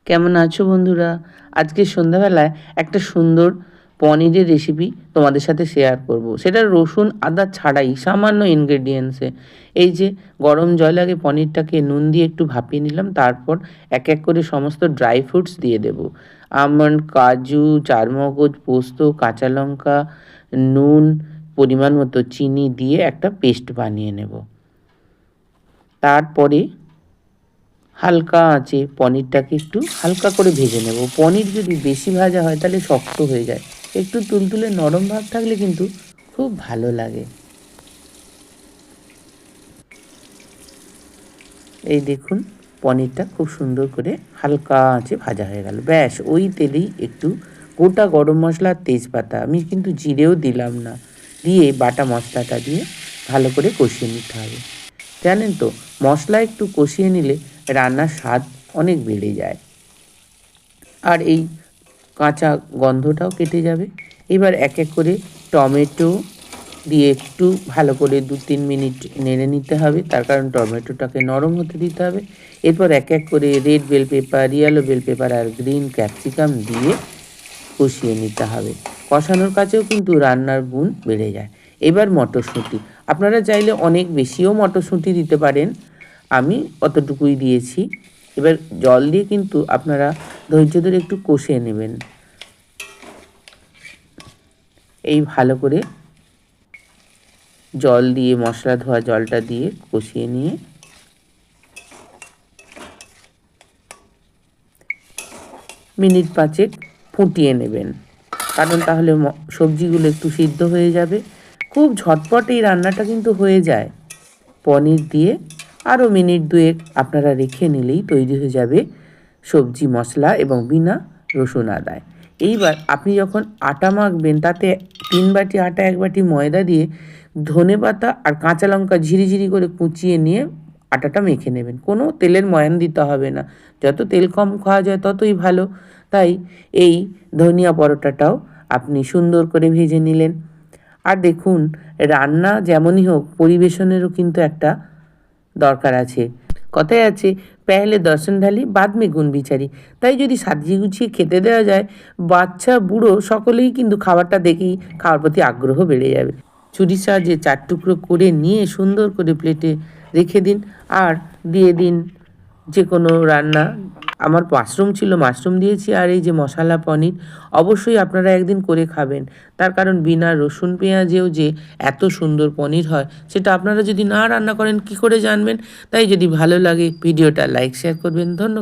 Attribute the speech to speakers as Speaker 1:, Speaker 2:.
Speaker 1: কেমন আছো বন্ধুরা? আজকে সন্ধ্যাবেলায় একটা সুন্দর পনিরের রেসিপি তোমাদের সাথে শেয়ার করব। সেটা রসুন আদা ছাড়াই সামান্য ইনগ্রেডিয়েন্টসে। এই যে গরম জল আগে পনিরটাকে নুন দিয়ে একটু ভাপিয়ে নিলাম, তারপর এক এক করে সমস্ত ড্রাই ফ্রুটস দিয়ে দেব। আমন্ড, কাজু, চারমগজ, পোস্ত, কাঁচা লঙ্কা, নুন, পরিমাণ মতো চিনি দিয়ে একটা পেস্ট বানিয়ে নেব। তারপরে হালকা আঁচে পনিরটাকে একটু হালকা করে ভেজে নেব। পনির যদি বেশি ভাজা হয় তাহলে শক্ত হয়ে যায়, একটু তুলতুলে নরম ভাব থাকলে কিন্তু খুব ভালো লাগে। এই দেখুন, পনিরটা খুব সুন্দর করে হালকা আঁচে ভাজা হয়ে গেল। ব্যাস, ওই তেলেই একটু গোটা গরম মশলা আর তেজপাতা, আমি কিন্তু জিরেও দিলাম না, দিয়ে বাটা মশলাটা দিয়ে ভালো করে কষিয়ে নিতে হবে। জানেন তো, মশলা একটু কষিয়ে নিলে রান্নার স্বাদ অনেক বেড়ে যায়, আর এই কাঁচা গন্ধটাও কেটে যাবে। এবার এক এক করে টমেটো দিয়ে একটু ভালো করে 2-3 মিনিট নেড়ে নিতে হবে, তার কারণ টমেটোটাকে নরম হতে দিতে হবে। এরপর এক এক করে red bell pepper, yellow bell pepper আর গ্রিন ক্যাপসিকাম দিয়ে কষিয়ে নিতে হবে। কষানোর কাছেও কিন্তু রান্নার গুণ বেড়ে যায়। এবার মটরশুঁটি, আপনারা চাইলে অনেক বেশিও মটরশুঁটি দিতে পারেন, আমি অতটুকুই দিয়েছি। এবার জল দিয়ে কিন্তু আপনারা ধৈর্য ধরে একটু কষিয়ে নেবেন। এই ভালো করে জল দিয়ে, মশলা ধোয়া জলটা দিয়ে কষিয়ে নিয়ে মিনিট 5 ফুটিয়ে নেবেন, কারণ তাহলে সবজিগুলো একটু সিদ্ধ হয়ে যাবে। খুব ঝটপট এই রান্নাটা কিন্তু হয়ে যায়। পনির দিয়ে আরও মিনিট 2 আপনারা রেখে নিলেই তৈরি হয়ে যাবে সবজি মশলা এবং বিনা রসুন আদায়। এইবার আপনি যখন আটা মাখবেন, তাতে 3 বাটি আটা 1 বাটি ময়দা দিয়ে ধনেপাতা আর কাঁচা লঙ্কা ঝিরিঝিরি করে কুচিয়ে নিয়ে আটাটা মেখে নেবেন। কোনো তেলের ময়ান দিতে হবে না, যত তেল কম খাওয়া যায় ততই ভালো। তাই এই ধনিয়া পরোটাটাও আপনি সুন্দর করে ভেজে নিলেন। আর দেখুন, রান্না যেমনই হোক, পরিবেশনেরও কিন্তু একটা দরকার আছে। কথায় আছে, পেহলে দর্শন ঢালি বাদ মে গুণ বিচারি। তাই যদি সাজিয়ে গুছিয়ে খেতে দেওয়া যায়, বাচ্চা বুড়ো সকলেই কিন্তু খাবারটা দেখেই খাওয়ার প্রতি আগ্রহ বেড়ে যাবে। ছুরির সাহায্যে 4 টুকরো করে নিয়ে সুন্দর করে প্লেটে রেখে দিন, আর দিয়ে দিন যে কোনো রান্না। আমার মাশরুম ছিল, মাশরুম দিয়েছি, আর এই যে মশলা পনির, অবশ্যই আপনারা একদিন করে খাবেন। তার কারণ বিনা রসুন পেঁয়াজেও যে এত সুন্দর পনির হয়, সেটা আপনারা যদি না রান্না করেন কি করে জানবেন? তাই যদি ভালো লাগে ভিডিওটা লাইক শেয়ার করবেন। ধন্যবাদ।